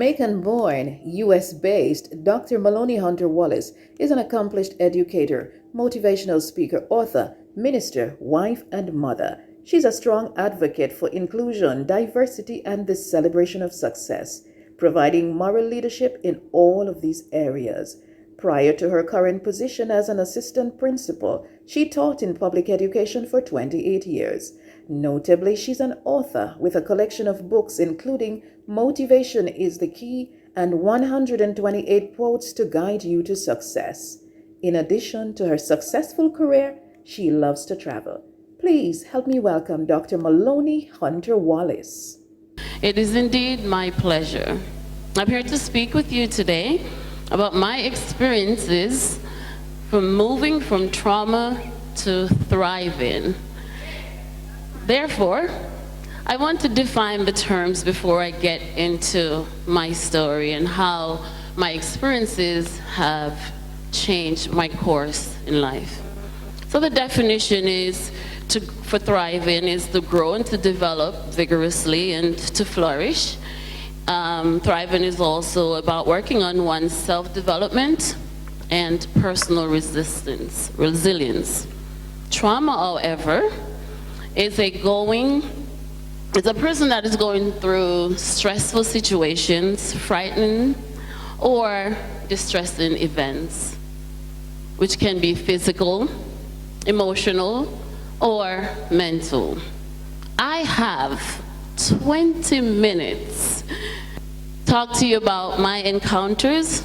Jamaican-born, U.S.-based Dr. Maloney Hunter Wallace is an accomplished educator, motivational speaker, author, minister, wife, and mother. She's a strong advocate for inclusion, diversity, and the celebration of success, providing moral leadership in all of these areas. Prior to her current position as an assistant principal, she taught in public education for 28 years. Notably, she's an author with a collection of books including Motivation is the Key and 128 Quotes to Guide You to Success. In addition to her successful career, she loves to travel. Please help me welcome Dr. Maloney Hunter Wallace. It is indeed my pleasure. I'm here to speak with you today about my experiences from moving from trauma to thriving. Therefore, I want to define the terms before I get into my story and how my experiences have changed my course in life. So the definition is for thriving is to grow and to develop vigorously and to flourish. Thriving is also about working on one's self-development and personal resilience. Trauma, however, is a person that is going through stressful situations, frightening or distressing events, which can be physical, emotional, or mental. I have 20 minutes to talk to you about my encounters,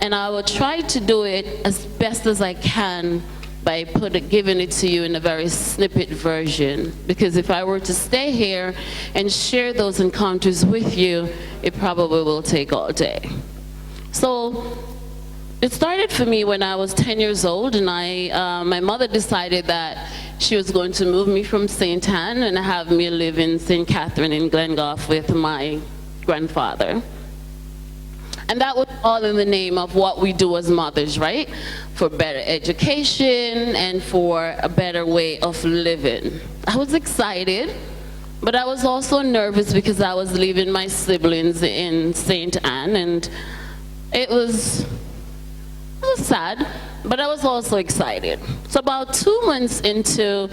and I will try to do it as best as I can by giving it to you in a very snippet version, because if I were to stay here and share those encounters with you, it probably will take all day. So it started for me when I was 10 years old, and my mother decided that she was going to move me from St. Anne and have me live in St. Catherine in Glengoff with my grandfather. And that was all in the name of what we do as mothers, right? For better education and for a better way of living. I was excited, but I was also nervous because I was leaving my siblings in St. Anne, and it was sad, but I was also excited. So about 2 months into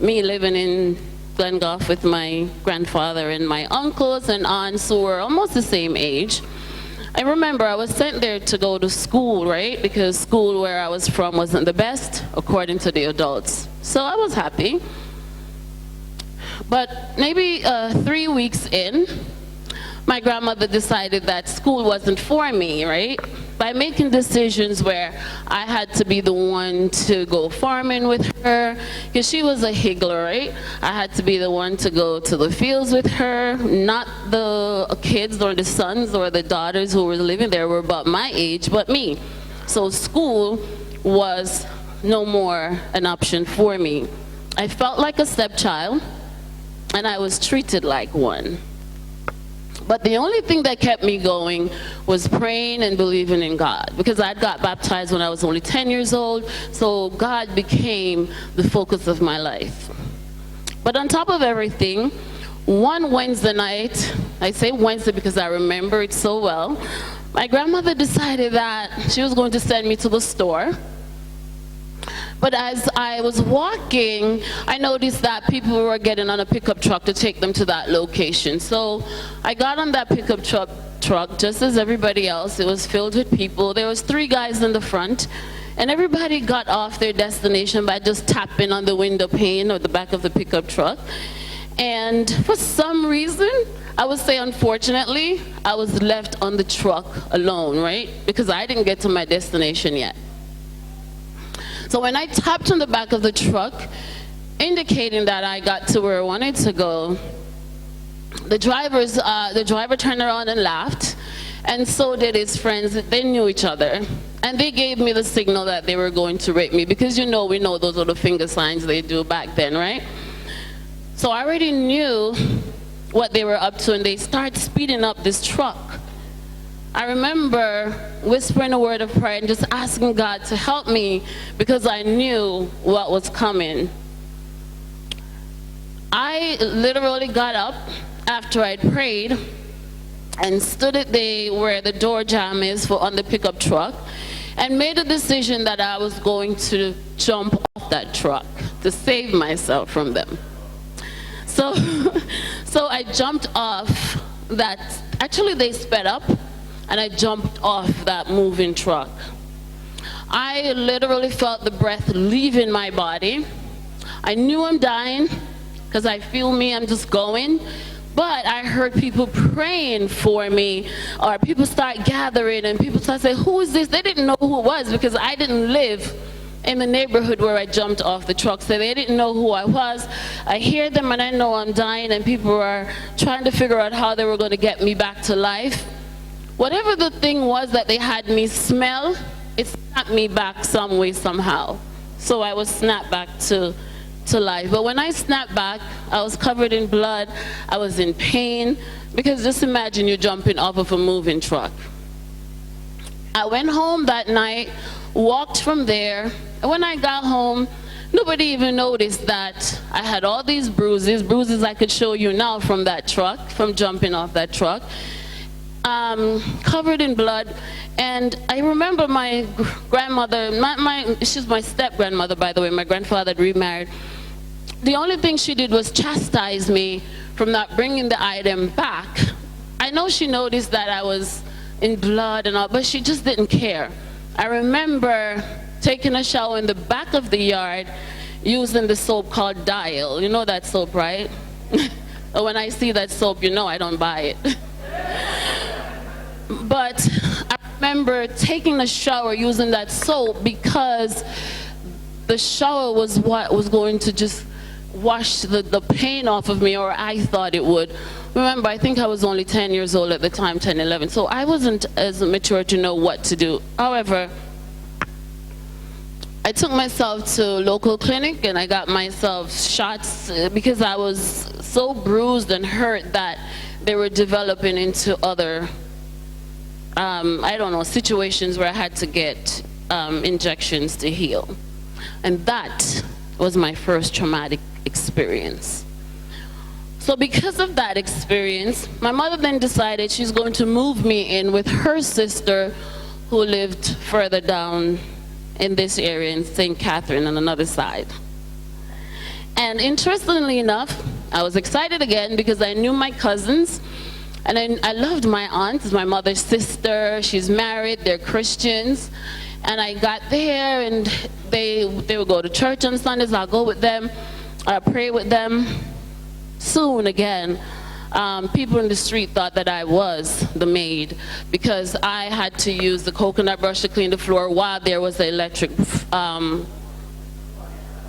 me living in Glengoff with my grandfather and my uncles and aunts who were almost the same age, I remember I was sent there to go to school, right? Because school where I was from wasn't the best, according to the adults. So I was happy. But maybe 3 weeks in, my grandmother decided that school wasn't for me, right? By making decisions where I had to be the one to go farming with her, because she was a higgler, right? I had to be the one to go to the fields with her, not the kids or the sons or the daughters who were living there were about my age, but me. So school was no more an option for me. I felt like a stepchild, and I was treated like one. But the only thing that kept me going was praying and believing in God, because I got baptized when I was only 10 years old, so God became the focus of my life. But on top of everything, one Wednesday night, I say Wednesday because I remember it so well, my grandmother decided that she was going to send me to the store. But as I was walking, I noticed that people were getting on a pickup truck to take them to that location. So I got on that pickup truck just as everybody else. It was filled with people. There was 3 guys in the front, and everybody got off their destination by just tapping on the window pane or the back of the pickup truck. And for some reason, I would say unfortunately, I was left on the truck alone, right? Because I didn't get to my destination yet. So when I tapped on the back of the truck, indicating that I got to where I wanted to go, the driver turned around and laughed, and so did his friends. They knew each other, and they gave me the signal that they were going to rape me, because we know those little finger signs they do back then, right? So I already knew what they were up to, and they started speeding up this truck. I remember whispering a word of prayer and just asking God to help me, because I knew what was coming. I literally got up after I'd prayed, and stood it there where the door jamb is for on the pickup truck, and made a decision that I was going to jump off that truck to save myself from them. So, so I jumped off that. Actually, they sped up, and I jumped off that moving truck. I literally felt the breath leaving my body. I knew I'm dying, because I feel me, I'm just going. But I heard people praying for me, or people start gathering, and people start saying, who is this? They didn't know who it was, because I didn't live in the neighborhood where I jumped off the truck, so they didn't know who I was. I hear them and I know I'm dying, and people are trying to figure out how they were going to get me back to life. Whatever the thing was that they had me smell, it snapped me back some way, somehow. So I was snapped back to life. But when I snapped back, I was covered in blood. I was in pain, because just imagine you're jumping off of a moving truck. I went home that night, walked from there, and when I got home, nobody even noticed that I had all these bruises I could show you now from that truck, from jumping off that truck, covered in blood. And I remember my grandmother, she's my step-grandmother, by the way. My grandfather had remarried. The only thing she did was chastise me from not bringing the item back. I know she noticed that I was in blood and all, but she just didn't care. I remember taking a shower in the back of the yard using the soap called Dial. You know that soap, right? When I see that soap, you know I don't buy it. But I remember taking a shower using that soap, because the shower was what was going to just wash the pain off of me, or I thought it would. Remember, I think I was only 10 years old at the time, 10, 11, so I wasn't as mature to know what to do. However, I took myself to a local clinic and I got myself shots, because I was so bruised and hurt that they were developing into other, I don't know, situations where I had to get injections to heal. And that was my first traumatic experience. So because of that experience, my mother then decided she's going to move me in with her sister, who lived further down in this area in St. Catherine on another side. And interestingly enough, I was excited again because I knew my cousins, and I loved my aunt. It's my mother's sister. She's married. They're Christians. And I got there, and they would go to church on Sundays. I'll go with them. I'll pray with them. Soon again, people in the street thought that I was the maid, because I had to use the coconut brush to clean the floor while there was the electric,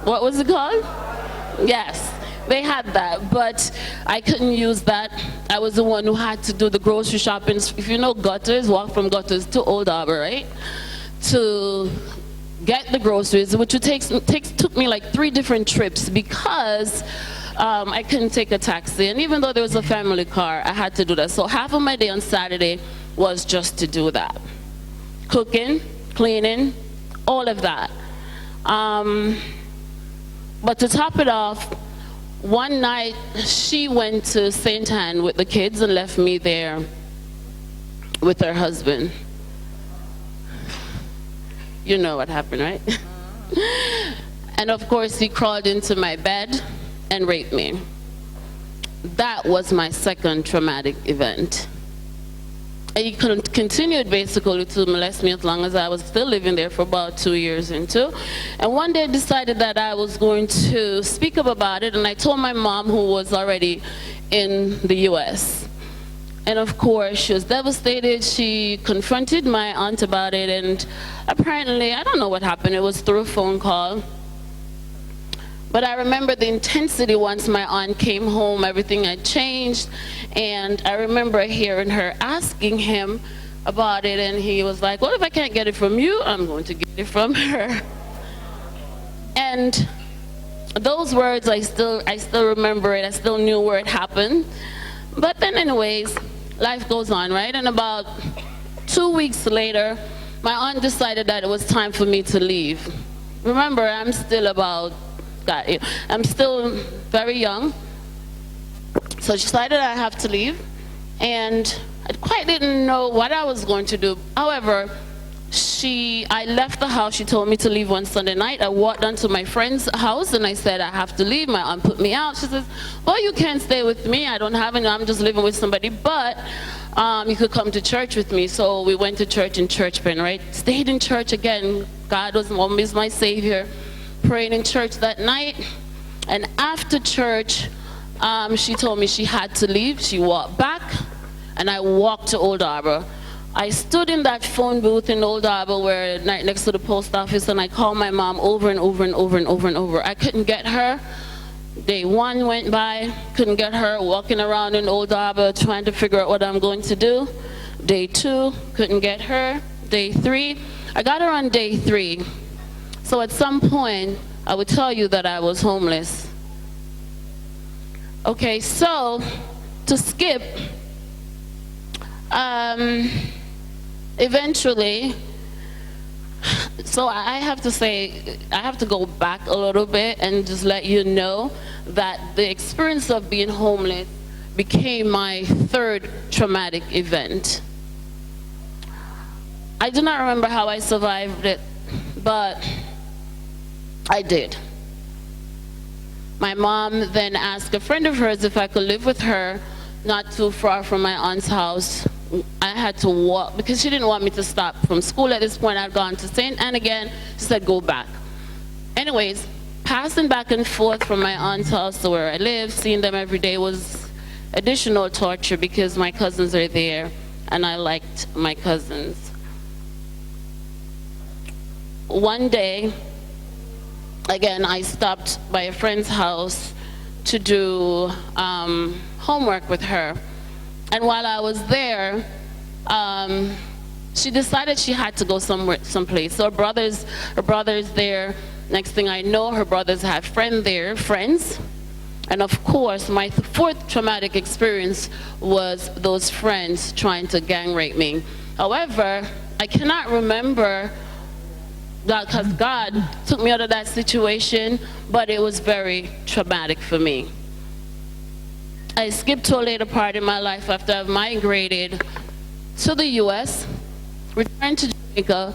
what was it called? Yes, they had that, but I couldn't use that. I was the one who had to do the grocery shopping. If you know Gutters, walk from Gutters to Old Harbor, right? To get the groceries, which took me like 3 different trips, because I couldn't take a taxi, and even though there was a family car, I had to do that. So half of my day on Saturday was just to do that. Cooking, cleaning, all of that. But to top it off, one night she went to St. Anne with the kids and left me there with her husband. You know what happened, right? And of course he crawled into my bed and raped me. That was my second traumatic event. And he continued basically to molest me as long as I was still living there, for about 2 years into. And one day I decided that I was going to speak up about it, and I told my mom, who was already in the US. And of course, she was devastated. She confronted my aunt about it, and apparently, I don't know what happened, it was through a phone call. But I remember the intensity once my aunt came home, everything had changed. And I remember hearing her asking him about it, and he was like, well, if I can't get it from you, I'm going to get it from her. And those words, I still remember it. I still knew where it happened. But then anyways, life goes on, right? And about 2 weeks later, my aunt decided that it was time for me to leave. Remember, I'm still very young. So she decided I have to leave. And I quite didn't know what I was going to do. However, I left the house. She told me to leave one Sunday night. I walked down to my friend's house and I said, I have to leave. My aunt put me out. She says, well, you can't stay with me. I don't have any, I'm just living with somebody, but you could come to church with me. So we went to church in Church Pen, right? Stayed in church again. God was always my savior. Prayed in church that night. And after church, she told me she had to leave. She walked back and I walked to Old Harbor. I stood in that phone booth in Old Harbor where right next to the post office, and I called my mom over and over and over and over and over. I couldn't get her. Day one went by, couldn't get her, walking around in Old Harbor trying to figure out what I'm going to do. Day two, couldn't get her. Day three, I got her on day three. So at some point, I would tell you that I was homeless. Okay, so to skip, eventually, so I have to say, I have to go back a little bit and just let you know that the experience of being homeless became my third traumatic event. I do not remember how I survived it, but I did. My mom then asked a friend of hers if I could live with her not too far from my aunt's house. I had to walk because she didn't want me to stop from school. At this point, I'd gone to St. Anne again. She said, go back. Anyways, passing back and forth from my aunt's house to where I live, seeing them every day was additional torture because my cousins are there and I liked my cousins. One day, again, I stopped by a friend's house to do homework with her. And while I was there, she decided she had to go someplace. So her brother's there. Next thing I know, her brothers had friends. And of course, my fourth traumatic experience was those friends trying to gang rape me. However, I cannot remember that because God took me out of that situation, but it was very traumatic for me. I skipped to a later part in my life after I've migrated to the US, returned to Jamaica,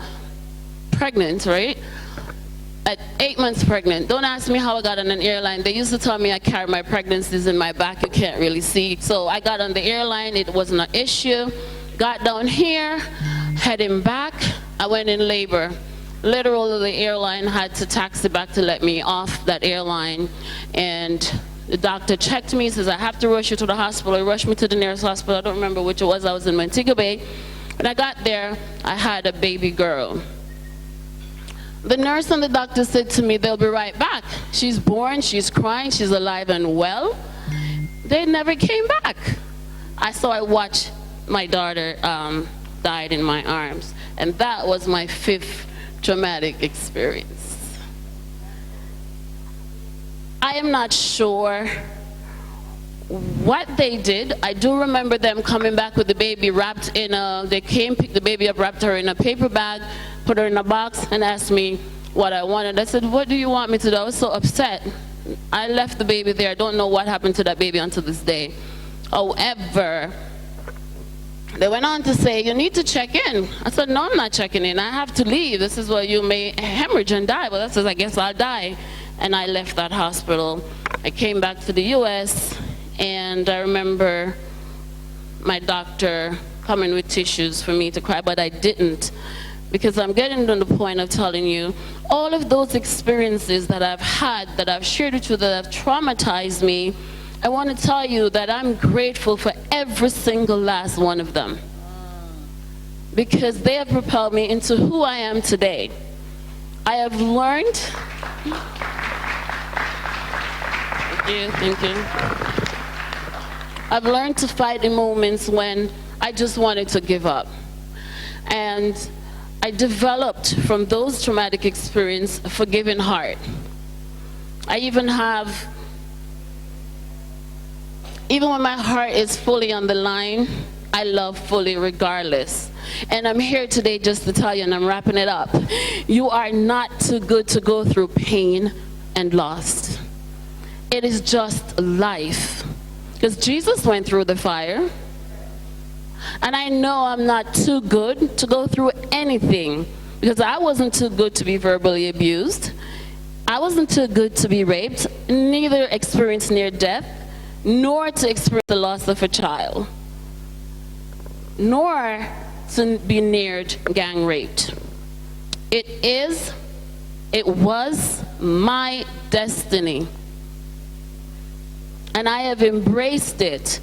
pregnant, right? At 8 months pregnant. Don't ask me how I got on an airline. They used to tell me I carry my pregnancies in my back, you can't really see. So I got on the airline, it wasn't an issue. Got down here, heading back, I went in labor. Literally, the airline had to taxi back to let me off that airline. And the doctor checked me, says, I have to rush you to the hospital. He rushed me to the nearest hospital. I don't remember which it was. I was in Montego Bay. When I got there, I had a baby girl. The nurse and the doctor said to me, they'll be right back. She's born, she's crying, she's alive and well. They never came back. So I watched my daughter died in my arms. And that was my fifth traumatic experience. I am not sure what they did. I do remember them coming back with the baby wrapped in they came, picked the baby up, wrapped her in a paper bag, put her in a box, and asked me what I wanted. I said, what do you want me to do? I was so upset. I left the baby there. I don't know what happened to that baby until this day. However, they went on to say, you need to check in. I said, no, I'm not checking in. I have to leave. This is where you may hemorrhage and die. Well, that says, I guess I'll die. And I left that hospital. I came back to the US, and I remember my doctor coming with tissues for me to cry, but I didn't. Because I'm getting to the point of telling you, all of those experiences that I've had, that I've shared with you, that have traumatized me, I want to tell you that I'm grateful for every single last one of them. Because they have propelled me into who I am today. I have learned... Thank you. I've learned to fight in moments when I just wanted to give up. And I developed from those traumatic experiences a forgiving heart. I even have, even when my heart is fully on the line, I love fully regardless. And I'm here today just to tell you, and I'm wrapping it up, you are not too good to go through pain and loss. It is just life. Because Jesus went through the fire. And I know I'm not too good to go through anything, because I wasn't too good to be verbally abused. I wasn't too good to be raped, neither experience near death, nor to experience the loss of a child, nor to be near gang raped. It was my destiny, and I have embraced it.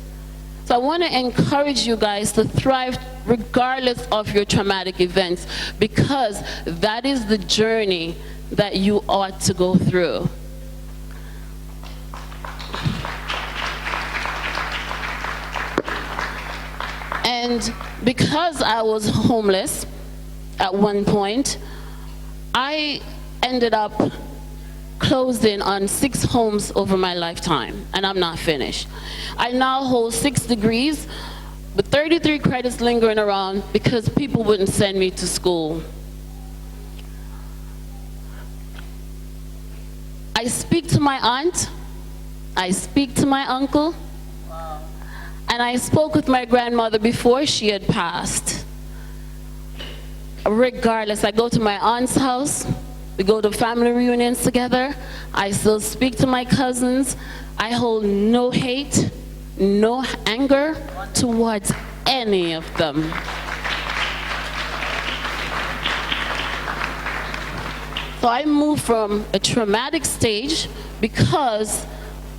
So I want to encourage you guys to thrive regardless of your traumatic events, because that is the journey that you ought to go through. And because I was homeless at one point, I ended up closing on 6 homes over my lifetime, and I'm not finished. I now hold 6 degrees, but 33 credits lingering around because people wouldn't send me to school. I speak to my aunt, I speak to my uncle, and I spoke with my grandmother before she had passed. Regardless, I go to my aunt's house, we go to family reunions together, I still speak to my cousins. I hold no hate, no anger towards any of them. So I moved from a traumatic stage because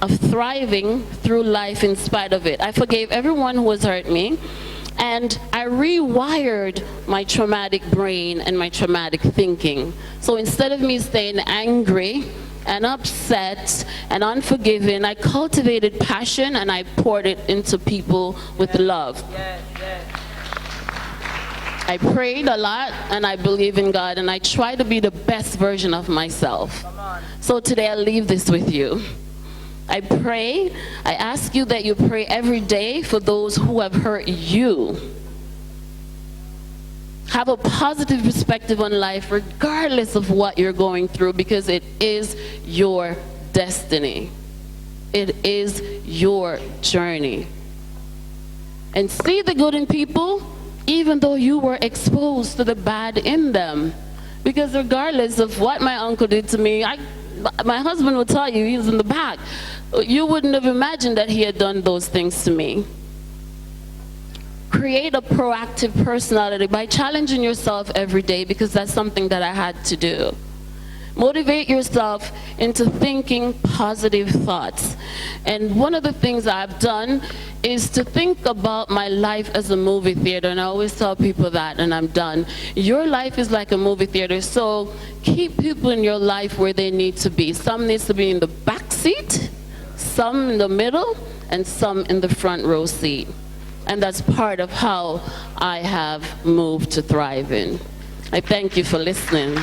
of thriving through life in spite of it. I forgave everyone who has hurt me, and I rewired my traumatic brain and my traumatic thinking. So instead of me staying angry and upset and unforgiving, I cultivated passion and I poured it into people with love. I prayed a lot and I believe in God, and I try to be the best version of myself. So today I leave this with you. I pray, I ask you that you pray every day for those who have hurt you. Have a positive perspective on life regardless of what you're going through, because it is your destiny. It is your journey. And see the good in people, even though you were exposed to the bad in them. Because regardless of what my uncle did to me, my husband will tell you, he was in the back. You wouldn't have imagined that he had done those things to me. Create a proactive personality by challenging yourself every day, because that's something that I had to do. Motivate yourself into thinking positive thoughts. And one of the things I've done is to think about my life as a movie theater, and I always tell people that, and I'm done. Your life is like a movie theater, so keep people in your life where they need to be. Some needs to be in the back seat, some in the middle, and some in the front row seat. And that's part of how I have moved to thrive in. I thank you for listening.